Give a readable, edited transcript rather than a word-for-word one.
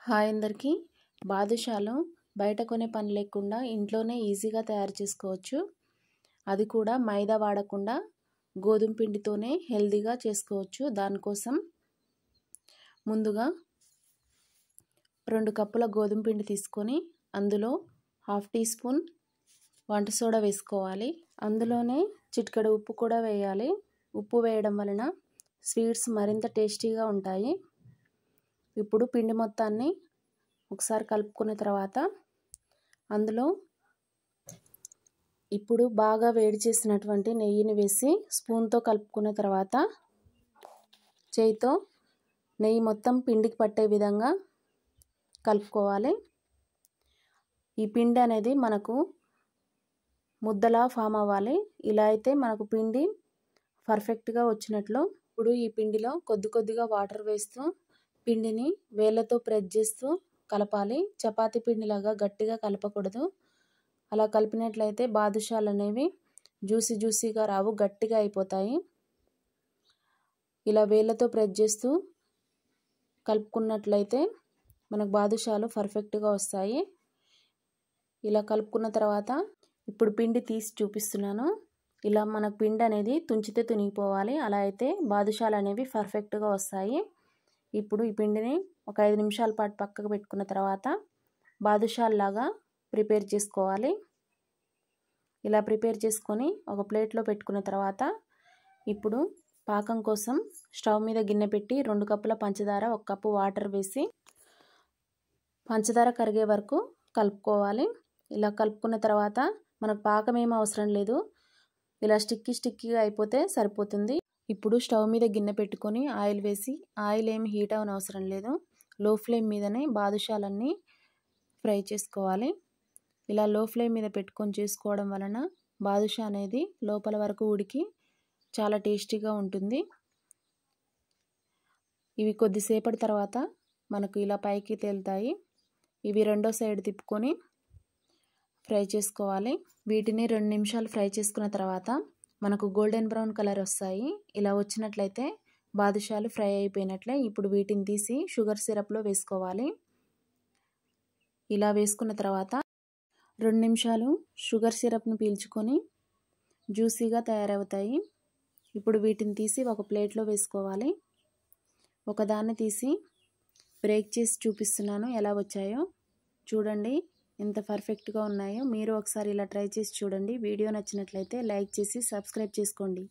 Hi అందరికీ బాదుషాలు బయట కొనే పని లేకుండా ఇంట్లోనే ఈజీగా తయారు చేసుకోవచ్చు. అది కూడా మైదా వాడకుండా గోధుమ పిండితోనే హెల్తీగా చేసుకోవచ్చు. దానికోసం ముందుగా 2 కప్పుల గోధుమ పిండి తీసుకొని అందులో 1/2 టీ స్పూన్ వంట సోడా వేసుకోవాలి. అందులోనే చిటికెడు ఉప్పు కూడా వేయాలి. ఉప్పు వేయడం వలన స్వీట్స్ మరింత టేస్టీగా ఉంటాయి. ఇప్పుడు పిండి మొత్తాన్ని ఒకసారి కలుపుకున్న తర్వాత అందులో ఇప్పుడు బాగా వేడి చేసినటువంటి నెయ్యిని వేసి స్పూన్తో కలుపుకున్న తర్వాత చేయితో నెయ్యి మొత్తం పిండికి పట్టే విధంగా కలుపుకోవాలి. ఈ పిండి అనేది మనకు ముద్దలా ఫామ్ అవ్వాలి. ఇలా అయితే మనకు పిండి పర్ఫెక్ట్గా వచ్చినట్లు. ఇప్పుడు ఈ పిండిలో కొద్దిగా వాటర్ వేస్తూ పిండిని వేళ్ళతో ప్రెస్ చేస్తూ కలపాలి. చపాతీ పిండిలాగా గట్టిగా కలపకూడదు. అలా కలిపినట్లయితే బాదుషాలు అనేవి జ్యూసీగా రావు, గట్టిగా అయిపోతాయి. ఇలా వేళ్ళతో ప్రెస్ చేస్తూ కలుపుకున్నట్లయితే మనకు బాదుషాలు పర్ఫెక్ట్గా వస్తాయి. ఇలా కలుపుకున్న తర్వాత ఇప్పుడు పిండి తీసి చూపిస్తున్నాను. ఇలా మనకు పిండి అనేది తుంచితే తునిగిపోవాలి. అలా అయితే బాదుషాలు అనేవి పర్ఫెక్ట్గా వస్తాయి. ఇప్పుడు ఈ పిండిని ఒక 5 నిమిషాల పాటు పక్కకు పెట్టుకున్న తర్వాత బాదుషాల్లాగా ప్రిపేర్ చేసుకోవాలి. ఇలా ప్రిపేర్ చేసుకొని ఒక ప్లేట్లో పెట్టుకున్న తర్వాత ఇప్పుడు పాకం కోసం స్టవ్ మీద గిన్నె పెట్టి 2 కప్పుల పంచదార 1 కప్పు వాటర్ వేసి పంచదార కరిగే వరకు కలుపుకోవాలి. ఇలా కలుపుకున్న తర్వాత మనకు పాకం ఏం అవసరం లేదు. ఇలా స్టిక్కీగా అయిపోతే సరిపోతుంది. ఇప్పుడు స్టవ్ మీద గిన్నె పెట్టుకొని ఆయిల్ వేసి ఆయిల్ ఏమి హీట్ అవ్వని అవసరం లేదు. లో ఫ్లేమ్ మీదనే బాదుషాలన్నీ ఫ్రై చేసుకోవాలి. ఇలా లో ఫ్లేమ్ మీద పెట్టుకొని చేసుకోవడం వలన బాదుషా అనేది లోపల వరకు ఉడికి చాలా టేస్టీగా ఉంటుంది. ఇవి కొద్దిసేపటి తర్వాత మనకు ఇలా పైకి తేలుతాయి. ఇవి రెండో సైడ్ తిప్పుకొని ఫ్రై చేసుకోవాలి. వీటిని 2 నిమిషాలు ఫ్రై చేసుకున్న తర్వాత మనకు గోల్డెన్ బ్రౌన్ కలర్ వస్తాయి. ఇలా వచ్చినట్లయితే బాదుషాలు ఫ్రై అయిపోయినట్లే. ఇప్పుడు వీటిని తీసి షుగర్ సిరప్లో వేసుకోవాలి. ఇలా వేసుకున్న తర్వాత 2 నిమిషాలు షుగర్ సిరప్ను పీల్చుకొని జ్యూసీగా తయారవుతాయి. ఇప్పుడు వీటిని తీసి ఒక ప్లేట్లో వేసుకోవాలి. ఒకదాన్ని తీసి బ్రేక్ చేసి చూపిస్తున్నాను ఎలా వచ్చాయో. చూడండి ఎంత పర్ఫెక్ట్గా ఉన్నాయో. మీరు ఒకసారి ఇలా ట్రై చేసి చూడండి. వీడియో నచ్చినట్లయితే లైక్ చేసి సబ్స్క్రైబ్ చేసుకోండి.